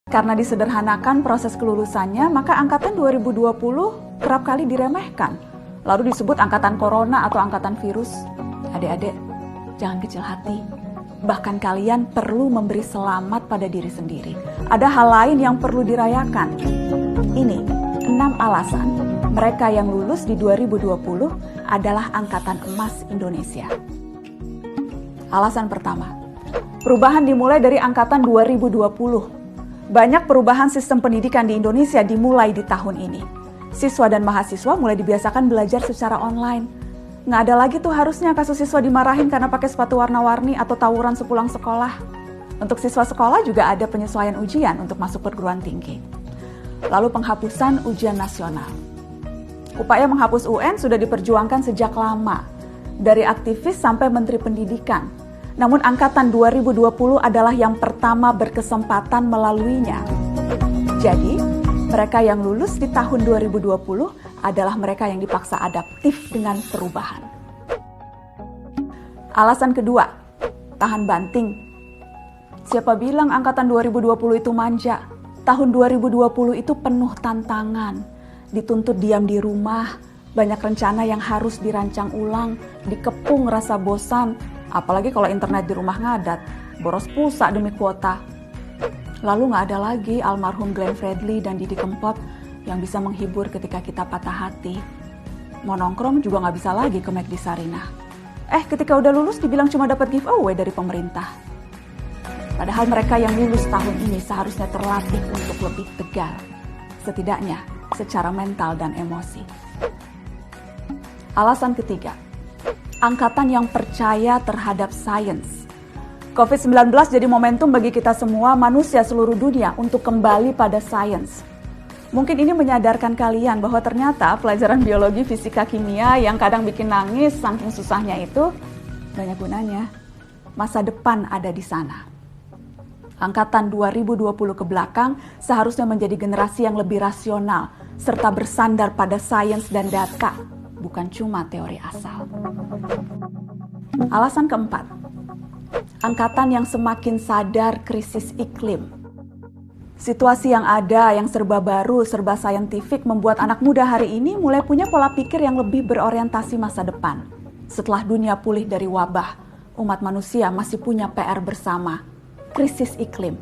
Karena disederhanakan proses kelulusannya, maka angkatan 2020 kerap kali diremehkan. Lalu disebut angkatan corona atau angkatan virus. Adik-adik, jangan kecil hati. Bahkan kalian perlu memberi selamat pada diri sendiri. Ada hal lain yang perlu dirayakan. Ini 6 alasan mereka yang lulus di 2020 adalah angkatan emas Indonesia. Alasan pertama, perubahan dimulai dari angkatan 2020. Banyak perubahan sistem pendidikan di Indonesia dimulai di tahun ini. Siswa dan mahasiswa mulai dibiasakan belajar secara online. Nggak ada lagi tuh harusnya kasus siswa dimarahin karena pakai sepatu warna-warni atau tawuran sepulang sekolah. Untuk siswa sekolah juga ada penyesuaian ujian untuk masuk perguruan tinggi. Lalu penghapusan ujian nasional. Upaya menghapus UN sudah diperjuangkan sejak lama, dari aktivis sampai Menteri Pendidikan. Namun angkatan 2020 adalah yang pertama berkesempatan melaluinya. Jadi, mereka yang lulus di tahun 2020 adalah mereka yang dipaksa adaptif dengan perubahan. Alasan kedua, tahan banting. Siapa bilang angkatan 2020 itu manja? Tahun 2020 itu penuh tantangan. Dituntut diam di rumah, banyak rencana yang harus dirancang ulang, dikepung rasa bosan, apalagi kalau internet di rumah ngadat, boros pulsa demi kuota. Lalu nggak ada lagi almarhum Glenn Fredly dan Didi Kempot yang bisa menghibur ketika kita patah hati. Mau nongkrong juga nggak bisa lagi ke McD Sarinah. Ketika udah lulus dibilang cuma dapat giveaway dari pemerintah. Padahal mereka yang lulus tahun ini seharusnya terlatih untuk lebih tegar. Setidaknya secara mental dan emosi. Alasan ketiga, angkatan yang percaya terhadap sains. COVID-19 jadi momentum bagi kita semua manusia seluruh dunia untuk kembali pada sains. Mungkin ini menyadarkan kalian bahwa ternyata pelajaran biologi, fisika, kimia yang kadang bikin nangis saking susahnya itu banyak gunanya. Masa depan ada di sana. Angkatan 2020 ke belakang seharusnya menjadi generasi yang lebih rasional serta bersandar pada sains dan data, bukan cuma teori asal. Alasan keempat, angkatan yang semakin sadar krisis iklim. Situasi yang ada, yang serba baru, serba saintifik membuat anak muda hari ini mulai punya pola pikir yang lebih berorientasi masa depan. Setelah dunia pulih dari wabah, umat manusia masih punya PR bersama, krisis iklim.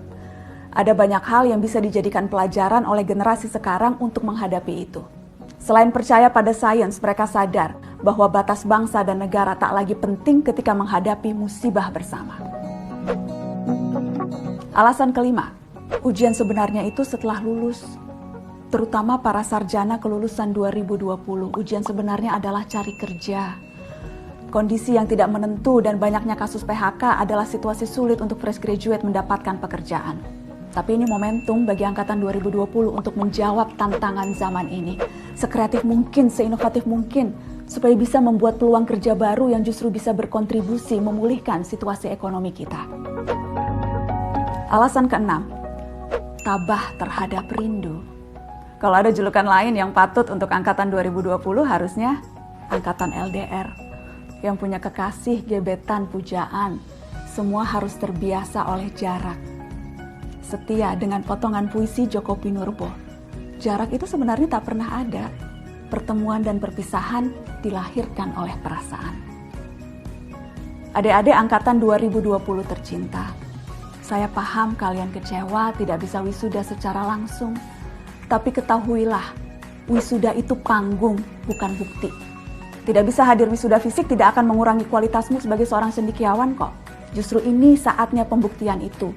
Ada banyak hal yang bisa dijadikan pelajaran oleh generasi sekarang untuk menghadapi itu. Selain percaya pada sains, mereka sadar bahwa batas bangsa dan negara tak lagi penting ketika menghadapi musibah bersama. Alasan kelima, ujian sebenarnya itu setelah lulus. Terutama para sarjana kelulusan 2020, ujian sebenarnya adalah cari kerja. Kondisi yang tidak menentu dan banyaknya kasus PHK adalah situasi sulit untuk fresh graduate mendapatkan pekerjaan. Tapi ini momentum bagi angkatan 2020 untuk menjawab tantangan zaman ini. Sekreatif mungkin, seinovatif mungkin, supaya bisa membuat peluang kerja baru yang justru bisa berkontribusi memulihkan situasi ekonomi kita. Alasan keenam, tabah terhadap rindu. Kalau ada julukan lain yang patut untuk angkatan 2020 harusnya angkatan LDR. Yang punya kekasih, gebetan, pujaan, semua harus terbiasa oleh jarak. Setia dengan potongan puisi Djoko Pinurbo. Jarak itu sebenarnya tak pernah ada. Pertemuan dan perpisahan dilahirkan oleh perasaan. Adik-adik angkatan 2020 tercinta. Saya paham kalian kecewa tidak bisa wisuda secara langsung. Tapi ketahuilah, wisuda itu panggung, bukan bukti. Tidak bisa hadir wisuda fisik tidak akan mengurangi kualitasmu sebagai seorang cendekiawan kok. Justru ini saatnya pembuktian itu.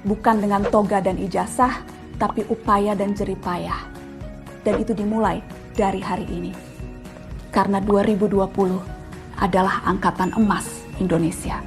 Bukan dengan toga dan ijazah, tapi upaya dan jeripayah. Dan itu dimulai dari hari ini. Karena 2020 adalah angkatan emas Indonesia.